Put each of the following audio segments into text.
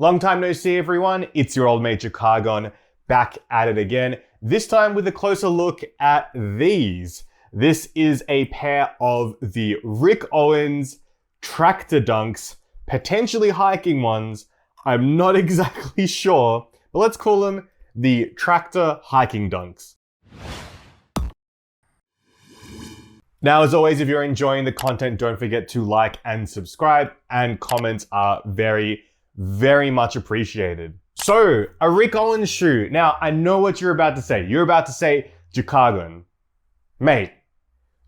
Long time no see, everyone. It's your old mate Chicagon, back at it again. This time with a closer look at these. This is a pair of the Rick Owens tractor dunks, potentially hiking ones. I'm not exactly sure, but let's call them the tractor hiking dunks. Now, as always, if you're enjoying the content, don't forget to like and subscribe, and comments are very much appreciated. So, a Rick Owens shoe. Now, I know what you're about to say. You're about to say, Chicagon, mate,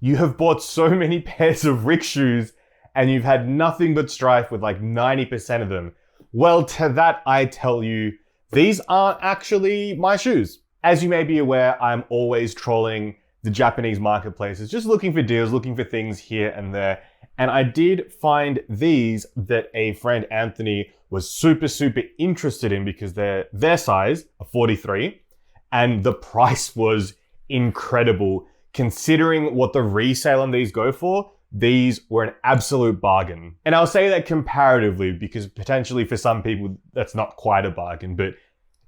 you have bought so many pairs of Rick shoes and you've had nothing but strife with like 90% of them. Well, to that I tell you, these aren't actually my shoes. As you may be aware, I'm always trolling the Japanese marketplaces, just looking for deals, looking for things here and there. And I did find these that a friend, Anthony, was super interested in because they're their size, a 43, and the price was incredible. Considering what the resale on these go for, these were an absolute bargain. And I'll say that comparatively because potentially for some people, that's not quite a bargain. But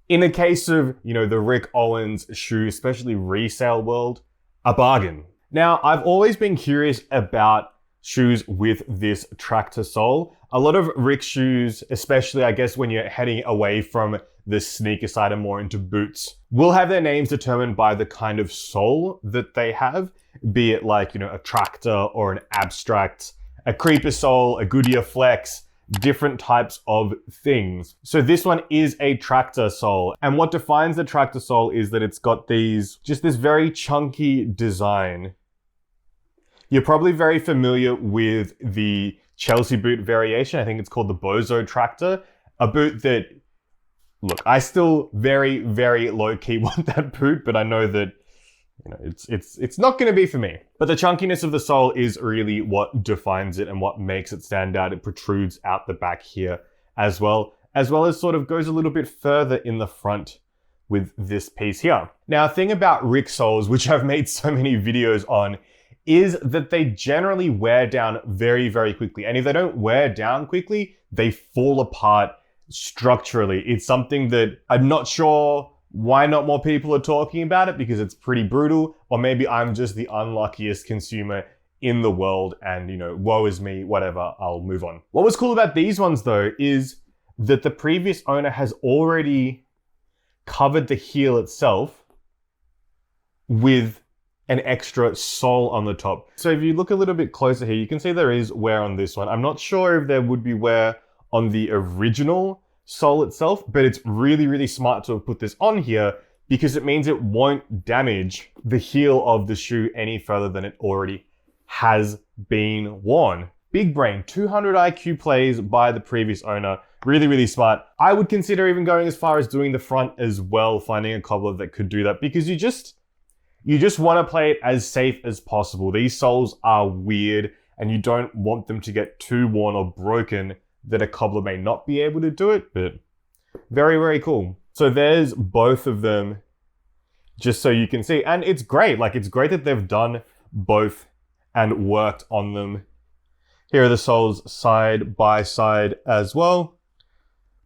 in the case of, the Rick Owens shoe, especially resale world, a bargain. Now, I've always been curious about shoes with this tractor sole. A lot of Rick shoes, especially I guess when you're heading away from the sneaker side and more into boots, will have their names determined by the kind of sole that they have, be it like, a tractor or an abstract, a creeper sole, a Goodyear Flex, different types of things. So this one is a tractor sole. And what defines the tractor sole is that it's got this very chunky design. You're probably very familiar with the Chelsea boot variation. I think it's called the Bozo Tractor. A boot that, look, I still very low-key want that boot, but I know that it's not going to be for me. But the chunkiness of the sole is really what defines it and what makes it stand out. It protrudes out the back here as well as sort of goes a little bit further in the front with this piece here. Now, a thing about Rick soles, which I've made so many videos on, is that they generally wear down very quickly. And if they don't wear down quickly, they fall apart structurally. It's something that I'm not sure why not more people are talking about it, because it's pretty brutal, or maybe I'm just the unluckiest consumer in the world and, woe is me, whatever, I'll move on. What was cool about these ones though is that the previous owner has already covered the heel itself with an extra sole on the top. So if you look a little bit closer here, you can see there is wear on this one. I'm not sure if there would be wear on the original sole itself, but it's really smart to have put this on here because it means it won't damage the heel of the shoe any further than it already has been worn. Big brain, 200 IQ plays by the previous owner. Really smart. I would consider even going as far as doing the front as well, finding a cobbler that could do that, because you just want to play it as safe as possible. These soles are weird and you don't want them to get too worn or broken that a cobbler may not be able to do it, but very cool. So there's both of them, just so you can see. And it's great. It's great that they've done both and worked on them. Here are the soles side by side as well.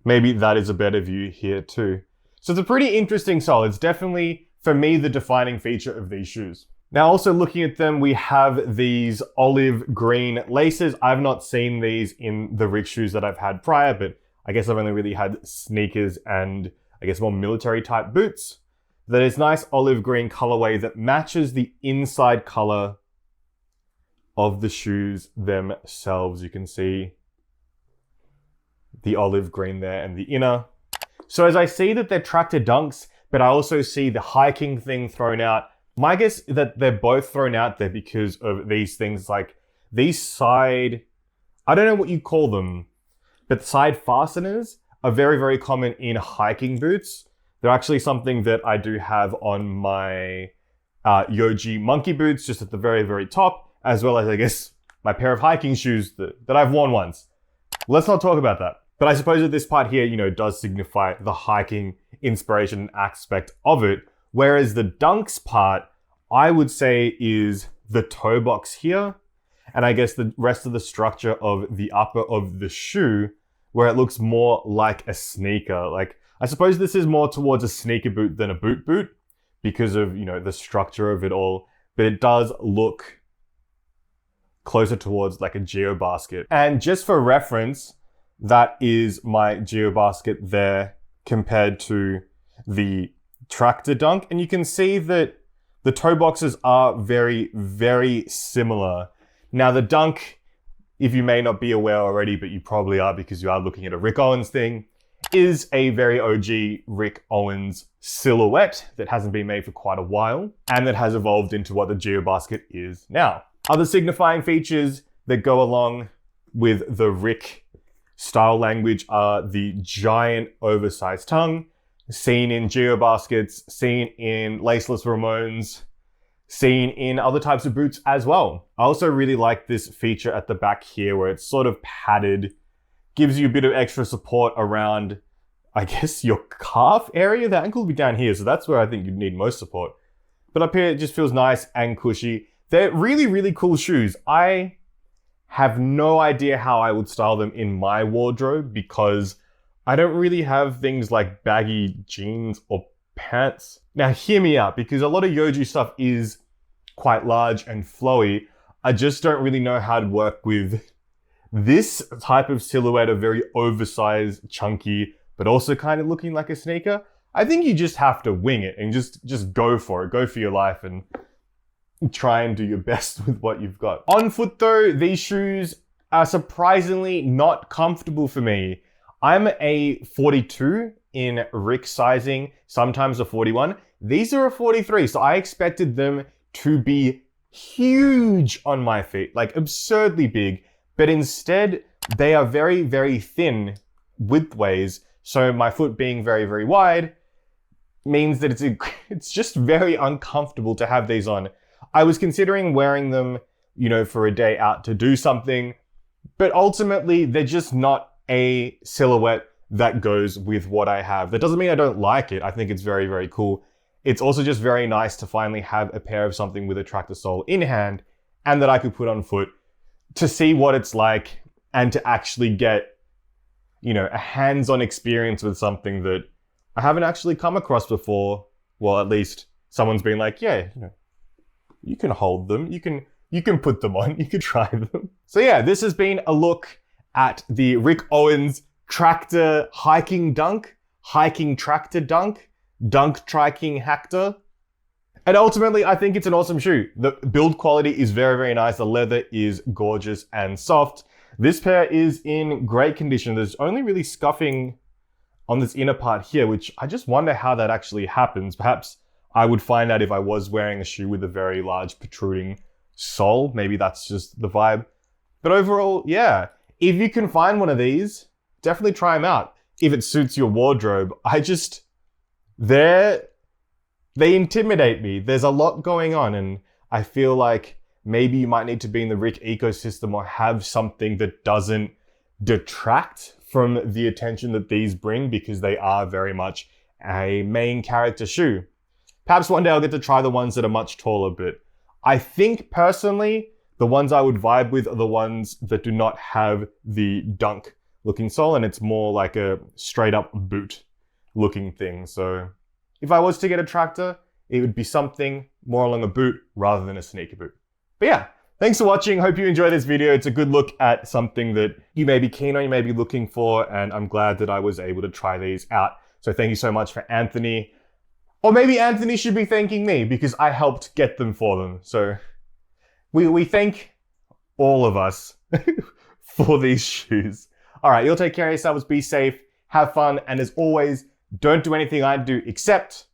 Maybe that is a better view here too. So it's a pretty interesting sole. It's definitely, for me, the defining feature of these shoes. Now, also looking at them, we have these olive green laces. I've not seen these in the Rick shoes that I've had prior, but I guess I've only really had sneakers and I guess more military type boots. That is nice olive green colorway that matches the inside color of the shoes themselves. You can see the olive green there and the inner. So as I see that they're tractor dunks, but I also see the hiking thing thrown out, my guess is that they're both thrown out there because of these things, like these side, I don't know what you call them, but side fasteners are very common in hiking boots. They're actually something that I do have on my Yoji monkey boots, just at the very top, as well as I guess my pair of hiking shoes that I've worn once. Let's not talk about that. But I suppose that this part here, does signify the hiking inspiration aspect of it. Whereas the dunks part, I would say, is the toe box here. And I guess the rest of the structure of the upper of the shoe where it looks more like a sneaker. Like, I suppose this is more towards a sneaker boot than a boot because of, you know, the structure of it all, but it does look closer towards like a geo basket. And just for reference, that is my geo basket there compared to the tractor dunk. And you can see that the toe boxes are very, very similar. Now the dunk, if you may not be aware already, but you probably are because you are looking at a Rick Owens thing, is a very OG Rick Owens silhouette that hasn't been made for quite a while and that has evolved into what the geo basket is now. Other signifying features that go along with the Rick style language are the giant oversized tongue, seen in geo baskets, seen in laceless Ramones, seen in other types of boots as well. I also really like this feature at the back here where it's sort of padded, gives you a bit of extra support around, I guess, your calf area. The ankle will be down here, so that's where I think you'd need most support. But up here, it just feels nice and cushy. They're really, really cool shoes. I have no idea how I would style them in my wardrobe because I don't really have things like baggy jeans or pants. Now hear me out, because a lot of Yoju stuff is quite large and flowy. I just don't really know how to work with this type of silhouette of very oversized, chunky, but also kind of looking like a sneaker. I think you just have to wing it and just go for it. Go for your life and try and do your best with what you've got. On foot though, these shoes are surprisingly not comfortable for me. I'm a 42 in Rick sizing, sometimes a 41. These are a 43, so I expected them to be huge on my feet, like absurdly big, but instead they are very, very thin widthways. So my foot being very, very wide means that it's just very uncomfortable to have these on. I was considering wearing them, you know, for a day out to do something, but ultimately they're just not a silhouette that goes with what I have. That doesn't mean I don't like it. I think it's very, very cool. It's also just very nice to finally have a pair of something with a tractor sole in hand and that I could put on foot to see what it's like and to actually get, you know, a hands-on experience with something that I haven't actually come across before. Well, at least someone's been like, yeah, you know, you can hold them, you can put them on, you can try them. So yeah, this has been a look at the Rick Owens tractor hiking tractor dunk, triking hactor. And ultimately, I think it's an awesome shoe. The build quality is very, very nice. The leather is gorgeous and soft. This pair is in great condition. There's only really scuffing on this inner part here, which I just wonder how that actually happens. Perhaps I would find out if I was wearing a shoe with a very large protruding sole. Maybe that's just the vibe. But overall, yeah, if you can find one of these, definitely try them out. If it suits your wardrobe, they intimidate me. There's a lot going on, and I feel like maybe you might need to be in the Rick ecosystem or have something that doesn't detract from the attention that these bring, because they are very much a main character shoe. Perhaps one day I'll get to try the ones that are much taller, but I think personally, the ones I would vibe with are the ones that do not have the dunk looking sole, and it's more like a straight up boot looking thing. So if I was to get a tractor, it would be something more along a boot rather than a sneaker boot. But yeah, thanks for watching. Hope you enjoyed this video. It's a good look at something that you may be keen on, you may be looking for, and I'm glad that I was able to try these out. So thank you so much for Anthony. Or maybe Anthony should be thanking me because I helped get them for them. So we thank all of us for these shoes. All right, you'll take care of yourselves, be safe, have fun, and as always, don't do anything I do except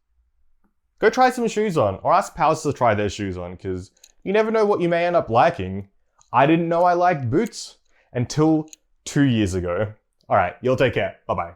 go try some shoes on, or ask pals to try their shoes on, because you never know what you may end up liking. I didn't know I liked boots until 2 years ago. All right, you'll take care. Bye-bye.